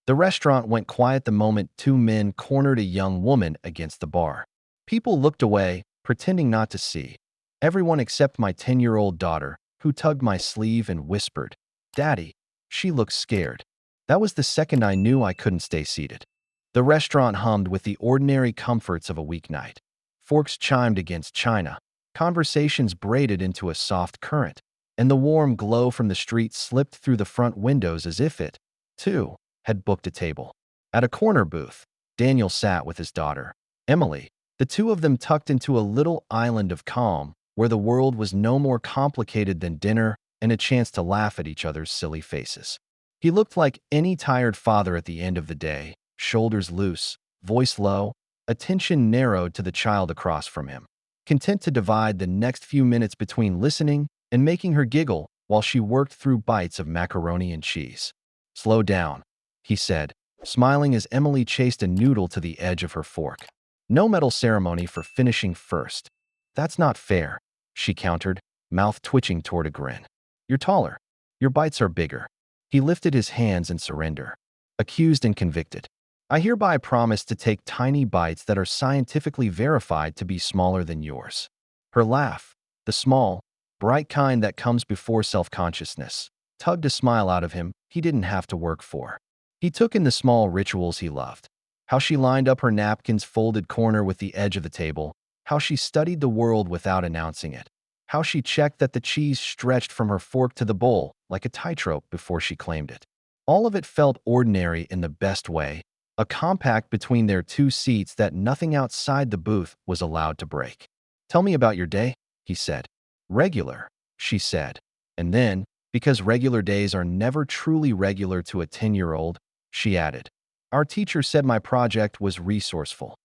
The restaurant went quiet the moment two men cornered a young woman against the bar. People looked away, pretending not to see. Everyone except my 10-year-old daughter, who tugged my sleeve and whispered, "Daddy." She looked scared. That was the second I knew I couldn't stay seated. The restaurant hummed with the ordinary comforts of a weeknight. Forks chimed against china. Conversations braided into a soft current, and the warm glow from the street slipped through the front windows as if it, too, had booked a table. At a corner booth, Daniel sat with his daughter, Emily, the two of them tucked into a little island of calm where the world was no more complicated than dinner and a chance to laugh at each other's silly faces. He looked like any tired father at the end of the day, shoulders loose, voice low, attention narrowed to the child across from him, content to divide the next few minutes between listening and making her giggle while she worked through bites of macaroni and cheese. "Slow down," he said, smiling as Emily chased a noodle to the edge of her fork. "No medal ceremony for finishing first." "That's not fair," she countered, mouth twitching toward a grin. "You're taller. Your bites are bigger." He lifted his hands in surrender. "Accused and convicted. I hereby promise to take tiny bites that are scientifically verified to be smaller than yours." Her laugh, the small, bright kind that comes before self-consciousness, tugged a smile out of him he didn't have to work for. He took in the small rituals he loved. How she lined up her napkin's folded corner with the edge of the table, how she studied the world without announcing it, how she checked that the cheese stretched from her fork to the bowl like a tightrope before she claimed it. All of it felt ordinary in the best way, a compact between their two seats that nothing outside the booth was allowed to break. "Tell me about your day," he said. "Regular," she said. And then, because regular days are never truly regular to a 10-year-old, she added, "Our teacher said my project was resourceful."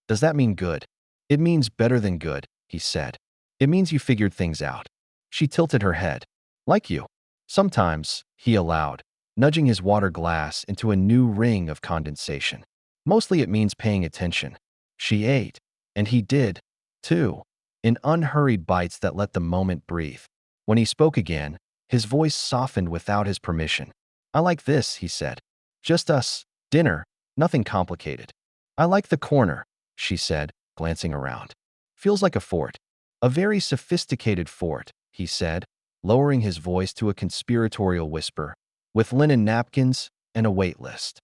"Does that mean good?" "It means better than good," he said. "It means you figured things out." She tilted her head. "Like you." "Sometimes," he allowed, nudging his water glass into a new ring of condensation. "Mostly it means paying attention." She ate, and he did, too, in unhurried bites that let the moment breathe. When he spoke again, his voice softened without his permission. "I like this," he said. "Just us, dinner, nothing complicated." "I like the corner," she said, glancing around. "Feels like a fort." "A very sophisticated fort," he said, lowering his voice to a conspiratorial whisper, "with linen napkins and a wait list."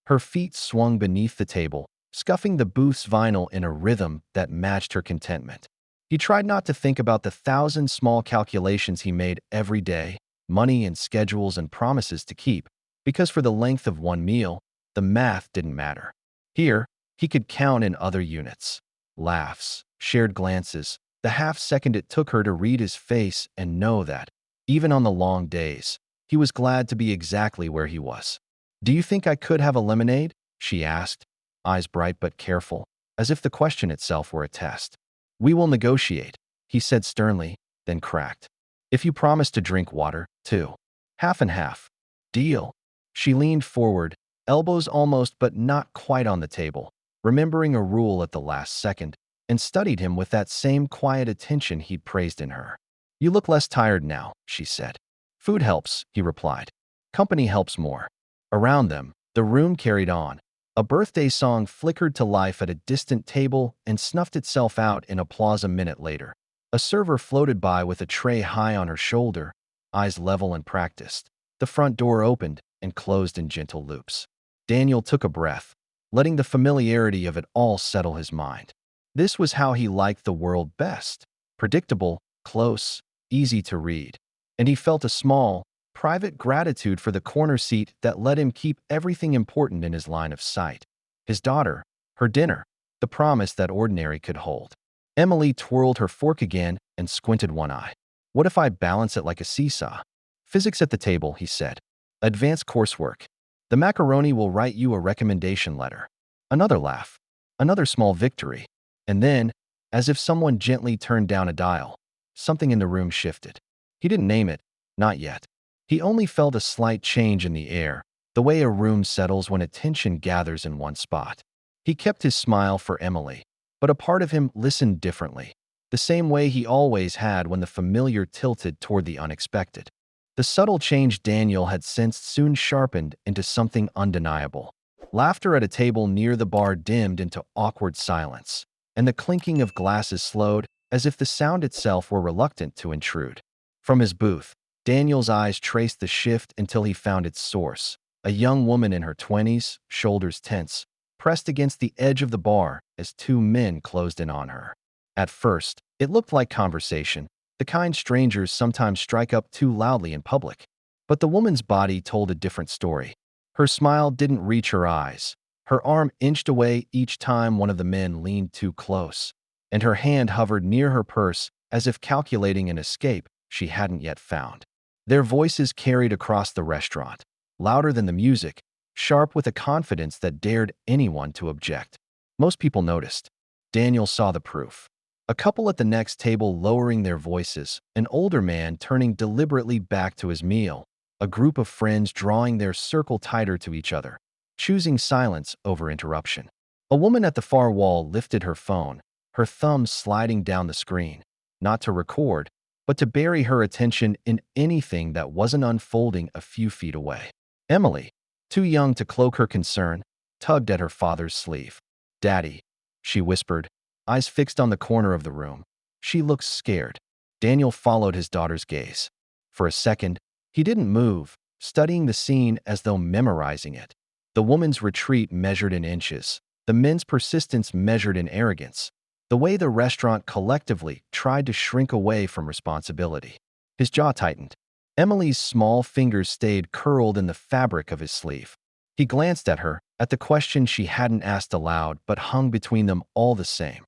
Her feet swung beneath the table, scuffing the booth's vinyl in a rhythm that matched her contentment. He tried not to think about the thousand small calculations he made every day, money and schedules and promises to keep, because for the length of one meal, the math didn't matter. Here, he could count in other units. Laughs, shared glances, the half-second it took her to read his face and know that, even on the long days, he was glad to be exactly where he was. "Do you think I could have a lemonade?" she asked, eyes bright but careful, as if the question itself were a test. "We will negotiate," he said sternly, then cracked. "If you promise to drink water, too. Half and half." "Deal." She leaned forward, elbows almost but not quite on the table, remembering a rule at the last second, and studied him with that same quiet attention he'd praised in her. "You look less tired now," she said. "Food helps," he replied. "Company helps more." Around them, the room carried on. A birthday song flickered to life at a distant table and snuffed itself out in applause a minute later. A server floated by with a tray high on her shoulder, eyes level and practiced. The front door opened and closed in gentle loops. Daniel took a breath, letting the familiarity of it all settle his mind. This was how he liked the world best. Predictable, close, easy to read. And he felt a small, private gratitude for the corner seat that let him keep everything important in his line of sight. His daughter, her dinner, the promise that ordinary could hold. Emily twirled her fork again and squinted one eye. "What if I balance it like a seesaw?" "Physics at the table," he said. "Advanced coursework. The macaroni will write you a recommendation letter." Another laugh. Another small victory. And then, as if someone gently turned down a dial, something in the room shifted. He didn't name it, not yet. He only felt a slight change in the air, the way a room settles when attention gathers in one spot. He kept his smile for Emily, but a part of him listened differently, the same way he always had when the familiar tilted toward the unexpected. The subtle change Daniel had sensed soon sharpened into something undeniable. Laughter at a table near the bar dimmed into awkward silence, and the clinking of glasses slowed as if the sound itself were reluctant to intrude. From his booth, Daniel's eyes traced the shift until he found its source. A young woman in her 20s, shoulders tense, pressed against the edge of the bar as two men closed in on her. At first, it looked like conversation, the kind strangers sometimes strike up too loudly in public. But the woman's body told a different story. Her smile didn't reach her eyes. Her arm inched away each time one of the men leaned too close, and her hand hovered near her purse as if calculating an escape she hadn't yet found. Their voices carried across the restaurant, louder than the music, sharp with a confidence that dared anyone to object. Most people noticed. Daniel saw the proof. A couple at the next table lowering their voices, an older man turning deliberately back to his meal, a group of friends drawing their circle tighter to each other, choosing silence over interruption. A woman at the far wall lifted her phone, her thumbs sliding down the screen, not to record, but to bury her attention in anything that wasn't unfolding a few feet away. Emily, too young to cloak her concern, tugged at her father's sleeve. "Daddy," she whispered, eyes fixed on the corner of the room. She looked scared. Daniel followed his daughter's gaze. For a second, he didn't move, studying the scene as though memorizing it. The woman's retreat measured in inches, the men's persistence measured in arrogance, the way the restaurant collectively tried to shrink away from responsibility. His jaw tightened. Emily's small fingers stayed curled in the fabric of his sleeve. He glanced at her, at the question she hadn't asked aloud but hung between them all the same.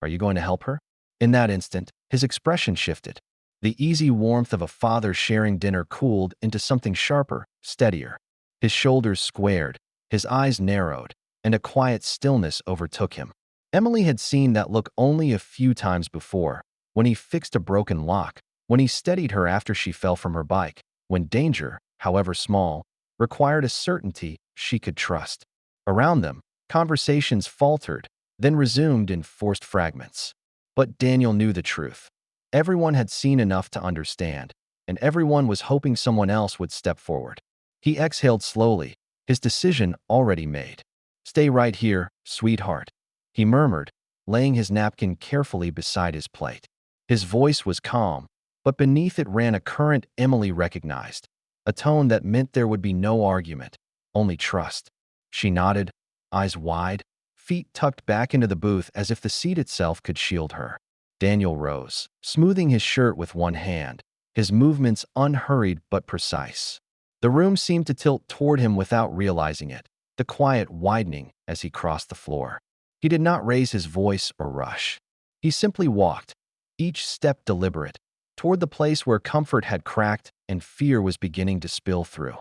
"Are you going to help her?" In that instant, his expression shifted. The easy warmth of a father sharing dinner cooled into something sharper, steadier. His shoulders squared, his eyes narrowed, and a quiet stillness overtook him. Emily had seen that look only a few times before, when he fixed a broken lock, when he steadied her after she fell from her bike, when danger, however small, required a certainty she could trust. Around them, conversations faltered, then resumed in forced fragments. But Daniel knew the truth. Everyone had seen enough to understand, and everyone was hoping someone else would step forward. He exhaled slowly, his decision already made. "Stay right here, sweetheart," he murmured, laying his napkin carefully beside his plate. His voice was calm, but beneath it ran a current Emily recognized, a tone that meant there would be no argument, only trust. She nodded, eyes wide, feet tucked back into the booth as if the seat itself could shield her. Daniel rose, smoothing his shirt with one hand, his movements unhurried but precise. The room seemed to tilt toward him without realizing it, the quiet widening as he crossed the floor. He did not raise his voice or rush. He simply walked, each step deliberate, toward the place where comfort had cracked and fear was beginning to spill through.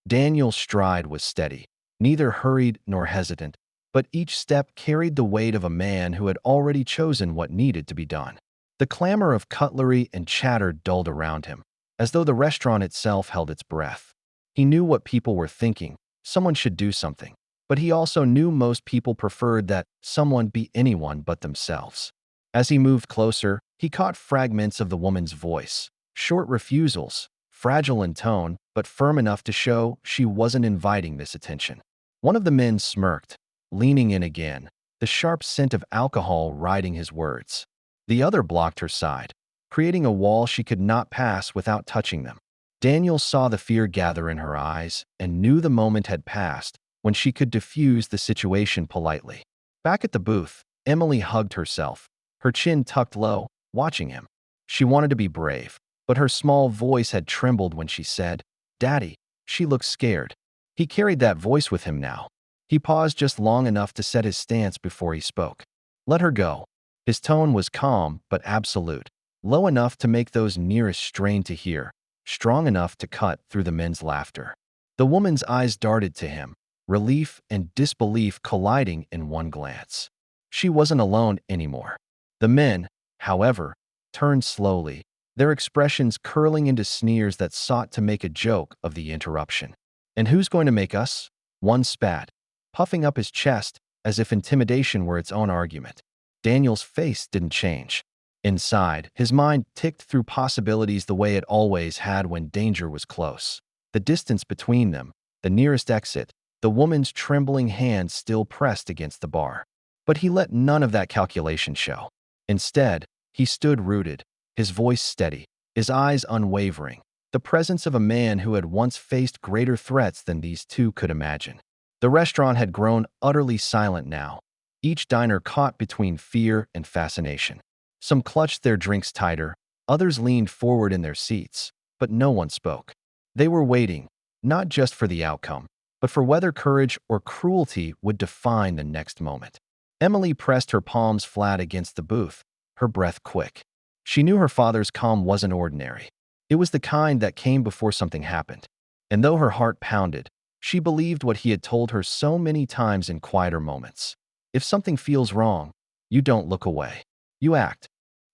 Daniel's stride was steady, neither hurried nor hesitant, but each step carried the weight of a man who had already chosen what needed to be done. The clamor of cutlery and chatter dulled around him, as though the restaurant itself held its breath. He knew what people were thinking, someone should do something, but he also knew most people preferred that someone be anyone but themselves. As he moved closer, he caught fragments of the woman's voice, short refusals, fragile in tone, but firm enough to show she wasn't inviting this attention. One of the men smirked, leaning in again, the sharp scent of alcohol riding his words. The other blocked her side, creating a wall she could not pass without touching them. Daniel saw the fear gather in her eyes and knew the moment had passed when she could diffuse the situation politely. Back at the booth, Emily hugged herself, her chin tucked low, watching him. She wanted to be brave, but her small voice had trembled when she said, "Daddy." She looked scared. He carried that voice with him now. He paused just long enough to set his stance before he spoke. "Let her go." His tone was calm but absolute, low enough to make those nearest strain to hear, strong enough to cut through the men's laughter. The woman's eyes darted to him, relief and disbelief colliding in one glance. She wasn't alone anymore. The men, however, turned slowly, their expressions curling into sneers that sought to make a joke of the interruption. "And who's going to make us?" One spat, puffing up his chest as if intimidation were its own argument. Daniel's face didn't change. Inside, his mind ticked through possibilities the way it always had when danger was close. The distance between them, the nearest exit, the woman's trembling hand still pressed against the bar. But he let none of that calculation show. Instead, he stood rooted, his voice steady, his eyes unwavering, the presence of a man who had once faced greater threats than these two could imagine. The restaurant had grown utterly silent now, each diner caught between fear and fascination. Some clutched their drinks tighter, others leaned forward in their seats, but no one spoke. They were waiting, not just for the outcome, but for whether courage or cruelty would define the next moment. Emily pressed her palms flat against the booth, her breath quick. She knew her father's calm wasn't ordinary. It was the kind that came before something happened. And though her heart pounded, she believed what he had told her so many times in quieter moments. If something feels wrong, you don't look away. You act.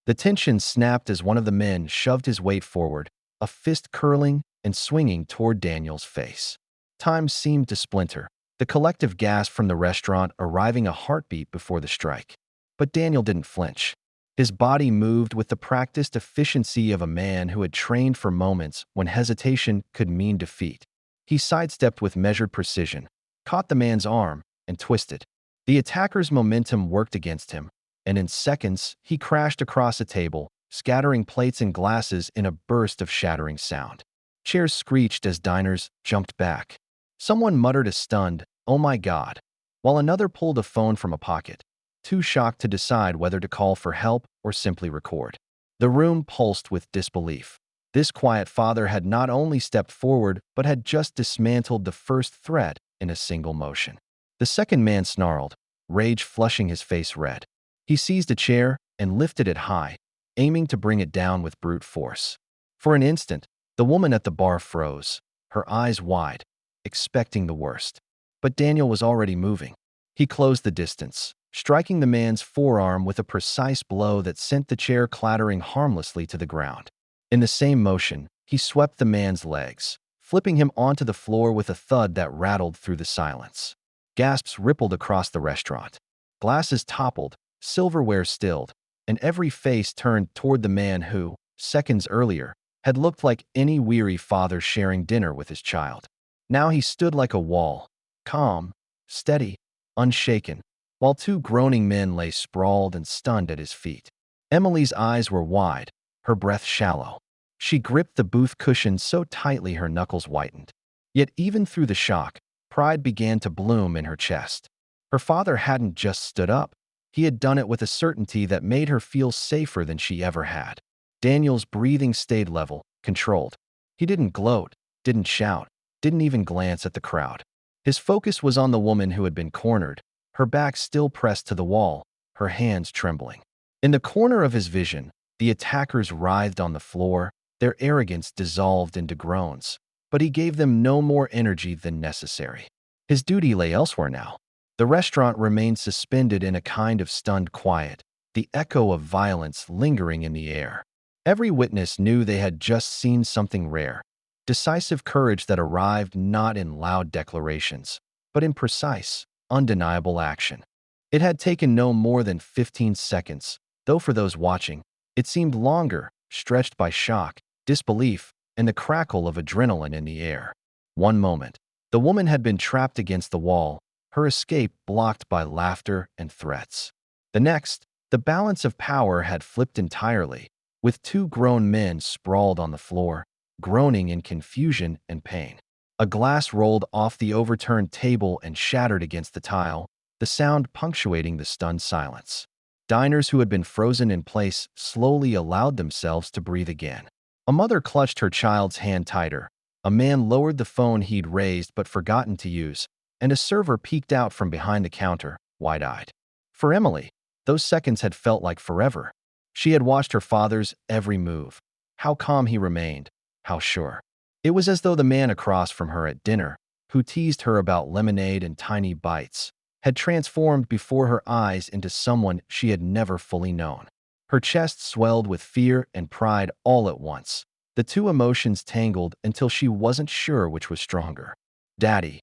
The tension snapped as one of the men shoved his weight forward, a fist curling and swinging toward Daniel's face. Time seemed to splinter, the collective gasp from the restaurant arriving a heartbeat before the strike. But Daniel didn't flinch. His body moved with the practiced efficiency of a man who had trained for moments when hesitation could mean defeat. He sidestepped with measured precision, caught the man's arm, and twisted. The attacker's momentum worked against him, and in seconds, he crashed across a table, scattering plates and glasses in a burst of shattering sound. Chairs screeched as diners jumped back. Someone muttered a stunned, "Oh my God," while another pulled a phone from a pocket, too shocked to decide whether to call for help or simply record. The room pulsed with disbelief. This quiet father had not only stepped forward, but had just dismantled the first threat in a single motion. The second man snarled, rage flushing his face red. He seized a chair and lifted it high, aiming to bring it down with brute force. For an instant, the woman at the bar froze, her eyes wide, expecting the worst. But Daniel was already moving. He closed the distance, striking the man's forearm with a precise blow that sent the chair clattering harmlessly to the ground. In the same motion, he swept the man's legs, flipping him onto the floor with a thud that rattled through the silence. Gasps rippled across the restaurant. Glasses toppled, silverware stilled, and every face turned toward the man who, seconds earlier, had looked like any weary father sharing dinner with his child. Now he stood like a wall, calm, steady, unshaken, while two groaning men lay sprawled and stunned at his feet. Emily's eyes were wide, her breath shallow. She gripped the booth cushion so tightly her knuckles whitened. Yet even through the shock, pride began to bloom in her chest. Her father hadn't just stood up. He had done it with a certainty that made her feel safer than she ever had. Daniel's breathing stayed level, controlled. He didn't gloat, didn't shout, didn't even glance at the crowd. His focus was on the woman who had been cornered, her back still pressed to the wall, her hands trembling. In the corner of his vision, the attackers writhed on the floor, their arrogance dissolved into groans. But he gave them no more energy than necessary. His duty lay elsewhere now. The restaurant remained suspended in a kind of stunned quiet, the echo of violence lingering in the air. Every witness knew they had just seen something rare, decisive courage that arrived not in loud declarations, but in precise, undeniable action. It had taken no more than 15 seconds, though for those watching, it seemed longer, stretched by shock, disbelief, and the crackle of adrenaline in the air. One moment, the woman had been trapped against the wall, her escape blocked by laughter and threats. The next, the balance of power had flipped entirely, with two grown men sprawled on the floor, groaning in confusion and pain. A glass rolled off the overturned table and shattered against the tile, the sound punctuating the stunned silence. Diners who had been frozen in place slowly allowed themselves to breathe again. A mother clutched her child's hand tighter, a man lowered the phone he'd raised but forgotten to use, and a server peeked out from behind the counter, wide-eyed. For Emily, those seconds had felt like forever. She had watched her father's every move, how calm he remained, how sure. It was as though the man across from her at dinner, who teased her about lemonade and tiny bites, had transformed before her eyes into someone she had never fully known. Her chest swelled with fear and pride all at once. The two emotions tangled until she wasn't sure which was stronger. "Daddy,"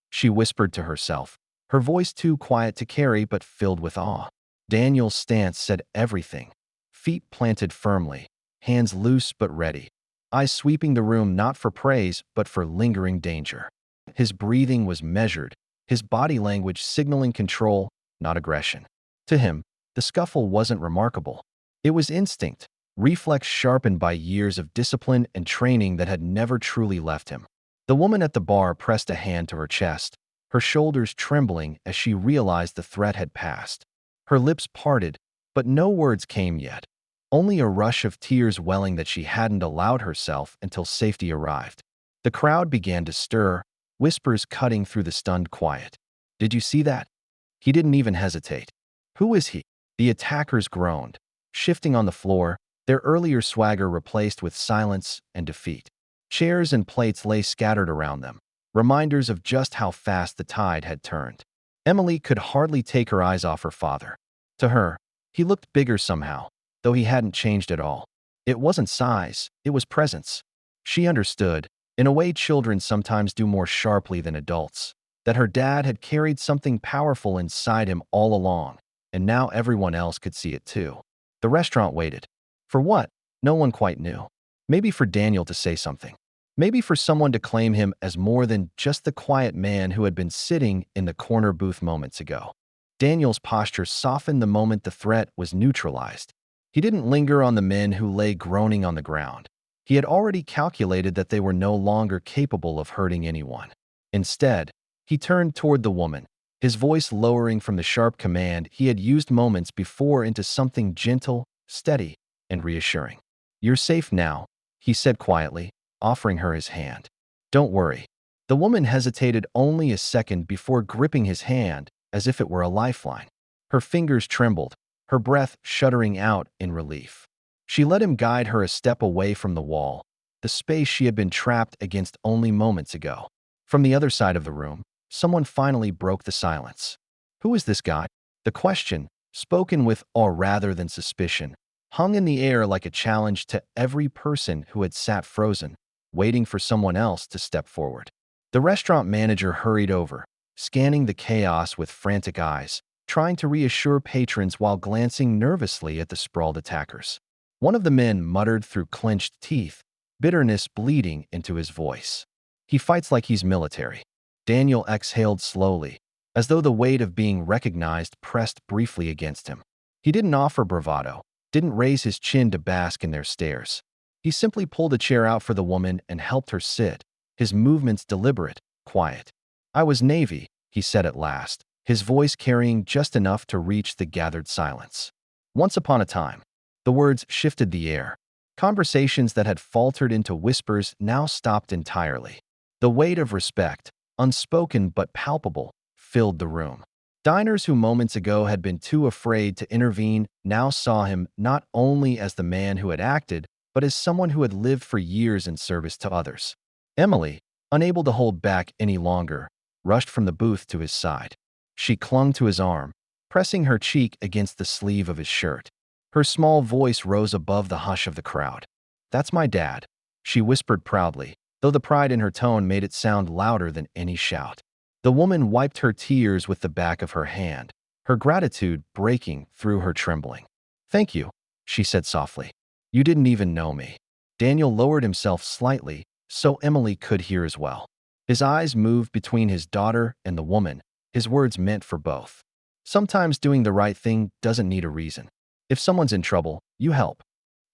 she whispered to herself, her voice too quiet to carry but filled with awe. Daniel's stance said everything. feet planted firmly, hands loose but ready, eyes sweeping the room not for praise but for lingering danger. His breathing was measured, his body language signaling control, not aggression. To him, the scuffle wasn't remarkable. It was instinct, reflex sharpened by years of discipline and training that had never truly left him. The woman at the bar pressed a hand to her chest, her shoulders trembling as she realized the threat had passed. Her lips parted, but no words came yet. Only a rush of tears welling that she hadn't allowed herself until safety arrived. The crowd began to stir, whispers cutting through the stunned quiet. "Did you see that?" He didn't even hesitate. "Who is he?" The attackers groaned, shifting on the floor, their earlier swagger replaced with silence and defeat. Chairs and plates lay scattered around them, reminders of just how fast the tide had turned. Emily could hardly take her eyes off her father. To her, he looked bigger somehow, though he hadn't changed at all. It wasn't size, it was presence. She understood, in a way children sometimes do more sharply than adults, that her dad had carried something powerful inside him all along, and now everyone else could see it too. The restaurant waited. For what? No one quite knew. Maybe for Daniel to say something. Maybe for someone to claim him as more than just the quiet man who had been sitting in the corner booth moments ago. Daniel's posture softened the moment the threat was neutralized. He didn't linger on the men who lay groaning on the ground. He had already calculated that they were no longer capable of hurting anyone. Instead, he turned toward the woman, his voice lowering from the sharp command he had used moments before into something gentle, steady, and reassuring. "You're safe now," he said quietly, offering her his hand. "Don't worry." The woman hesitated only a second before gripping his hand as if it were a lifeline. Her fingers trembled, her breath shuddering out in relief. She let him guide her a step away from the wall, the space she had been trapped against only moments ago. From the other side of the room, someone finally broke the silence. "Who is this guy?" The question, spoken with awe rather than suspicion, hung in the air like a challenge to every person who had sat frozen, waiting for someone else to step forward. The restaurant manager hurried over, scanning the chaos with frantic eyes, trying to reassure patrons while glancing nervously at the sprawled attackers. One of the men muttered through clenched teeth, bitterness bleeding into his voice. "He fights like he's military." Daniel exhaled slowly, as though the weight of being recognized pressed briefly against him. He didn't offer bravado, didn't raise his chin to bask in their stares. He simply pulled a chair out for the woman and helped her sit, his movements deliberate, quiet. "I was Navy," he said at last, his voice carrying just enough to reach the gathered silence. "Once upon a time." The words shifted the air. Conversations that had faltered into whispers now stopped entirely. The weight of respect, unspoken but palpable, filled the room. Diners who moments ago had been too afraid to intervene now saw him not only as the man who had acted, but as someone who had lived for years in service to others. Emily, unable to hold back any longer, rushed from the booth to his side. She clung to his arm, pressing her cheek against the sleeve of his shirt. Her small voice rose above the hush of the crowd. "That's my dad," she whispered proudly, though the pride in her tone made it sound louder than any shout. The woman wiped her tears with the back of her hand, her gratitude breaking through her trembling. "Thank you," she said softly. "You didn't even know me." Daniel lowered himself slightly, so Emily could hear as well. His eyes moved between his daughter and the woman, his words meant for both. Sometimes doing the right thing doesn't need a reason. If someone's in trouble, you help.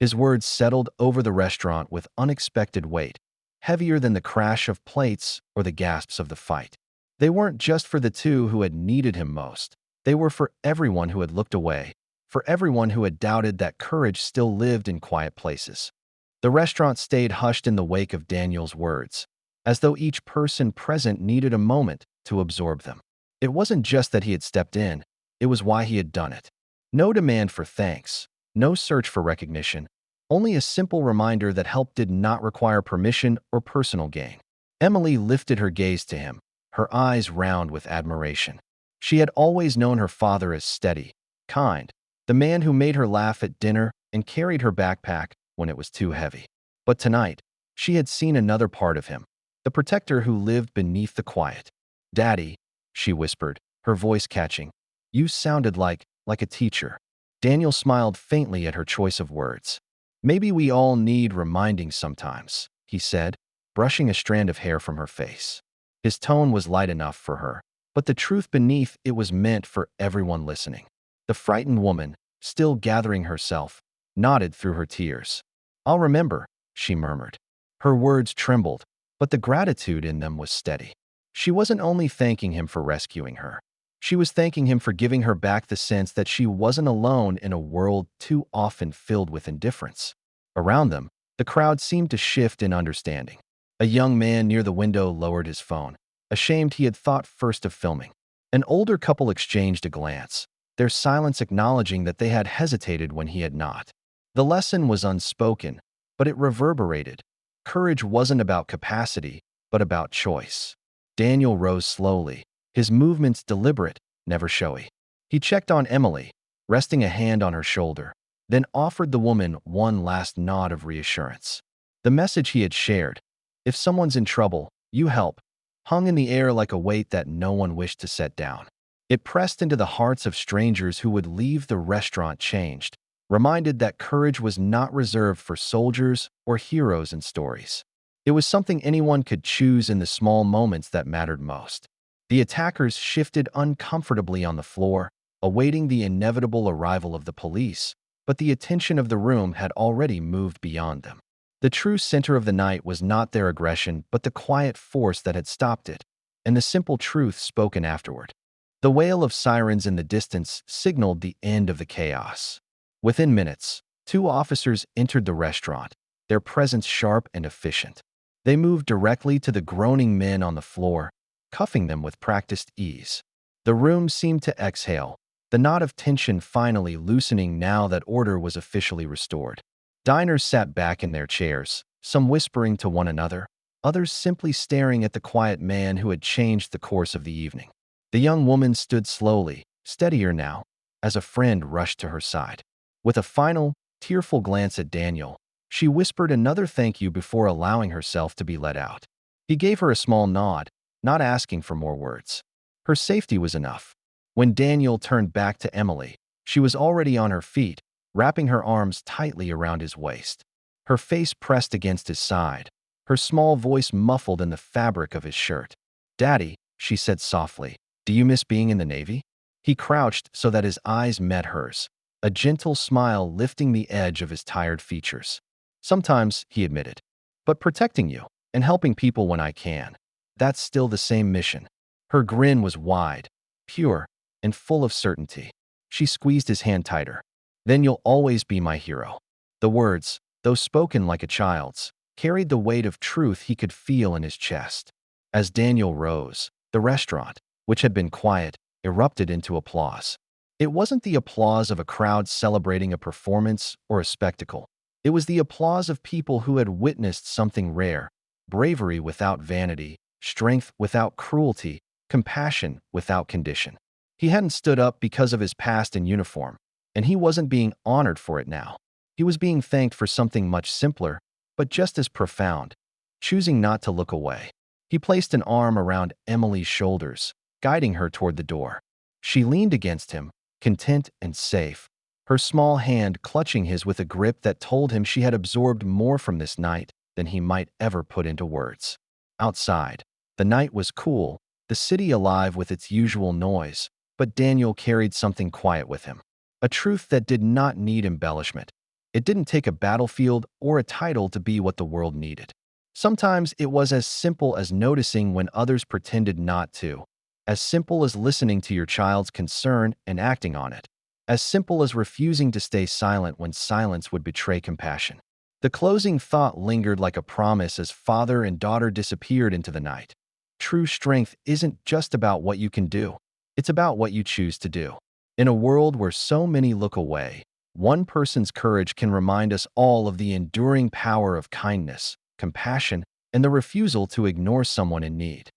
His words settled over the restaurant with unexpected weight, heavier than the crash of plates or the gasps of the fight. They weren't just for the two who had needed him most. They were for everyone who had looked away, for everyone who had doubted that courage still lived in quiet places. The restaurant stayed hushed in the wake of Daniel's words, as though each person present needed a moment to absorb them. It wasn't just that he had stepped in, it was why he had done it. No demand for thanks, no search for recognition, only a simple reminder that help did not require permission or personal gain. Emily lifted her gaze to him, her eyes round with admiration. She had always known her father as steady, kind, the man who made her laugh at dinner and carried her backpack when it was too heavy. But tonight, she had seen another part of him, the protector who lived beneath the quiet. "Daddy," she whispered, her voice catching, "you sounded like a teacher." Daniel smiled faintly at her choice of words. Maybe we all need reminding sometimes, he said, brushing a strand of hair from her face. His tone was light enough for her, but the truth beneath it was meant for everyone listening. The frightened woman, still gathering herself, nodded through her tears. I'll remember, she murmured. Her words trembled, but the gratitude in them was steady. She wasn't only thanking him for rescuing her. She was thanking him for giving her back the sense that she wasn't alone in a world too often filled with indifference. Around them, the crowd seemed to shift in understanding. A young man near the window lowered his phone, ashamed he had thought first of filming. An older couple exchanged a glance, their silence acknowledging that they had hesitated when he had not. The lesson was unspoken, but it reverberated. Courage wasn't about capacity, but about choice. Daniel rose slowly, his movements deliberate, never showy. He checked on Emily, resting a hand on her shoulder, then offered the woman one last nod of reassurance. The message he had shared, if someone's in trouble, you help, hung in the air like a weight that no one wished to set down. It pressed into the hearts of strangers who would leave the restaurant changed, reminded that courage was not reserved for soldiers or heroes in stories. It was something anyone could choose in the small moments that mattered most. The attackers shifted uncomfortably on the floor, awaiting the inevitable arrival of the police, but the attention of the room had already moved beyond them. The true center of the night was not their aggression, but the quiet force that had stopped it, and the simple truth spoken afterward. The wail of sirens in the distance signaled the end of the chaos. Within minutes, 2 officers entered the restaurant, their presence sharp and efficient. They moved directly to the groaning men on the floor, cuffing them with practiced ease. The room seemed to exhale, the knot of tension finally loosening now that order was officially restored. Diners sat back in their chairs, some whispering to one another, others simply staring at the quiet man who had changed the course of the evening. The young woman stood slowly, steadier now, as a friend rushed to her side. With a final, tearful glance at Daniel, she whispered another thank you before allowing herself to be led out. He gave her a small nod, not asking for more words. Her safety was enough. When Daniel turned back to Emily, she was already on her feet, wrapping her arms tightly around his waist. Her face pressed against his side, her small voice muffled in the fabric of his shirt. "Daddy," she said softly, "do you miss being in the Navy?" He crouched so that his eyes met hers, a gentle smile lifting the edge of his tired features. "Sometimes," he admitted, "but protecting you and helping people when I can, that's still the same mission." Her grin was wide, pure, and full of certainty. She squeezed his hand tighter. "Then you'll always be my hero." The words, though spoken like a child's, carried the weight of truth he could feel in his chest. As Daniel rose, the restaurant, which had been quiet, erupted into applause. It wasn't the applause of a crowd celebrating a performance or a spectacle. It was the applause of people who had witnessed something rare: bravery without vanity, strength without cruelty, compassion without condition. He hadn't stood up because of his past in uniform, and he wasn't being honored for it now. He was being thanked for something much simpler, but just as profound: choosing not to look away. He placed an arm around Emily's shoulders, guiding her toward the door. She leaned against him, content and safe, her small hand clutching his with a grip that told him she had absorbed more from this night than he might ever put into words. Outside, the night was cool, the city alive with its usual noise, but Daniel carried something quiet with him. A truth that did not need embellishment. It didn't take a battlefield or a title to be what the world needed. Sometimes it was as simple as noticing when others pretended not to, as simple as listening to your child's concern and acting on it, as simple as refusing to stay silent when silence would betray compassion. The closing thought lingered like a promise as father and daughter disappeared into the night. True strength isn't just about what you can do. It's about what you choose to do. In a world where so many look away, one person's courage can remind us all of the enduring power of kindness, compassion, and the refusal to ignore someone in need.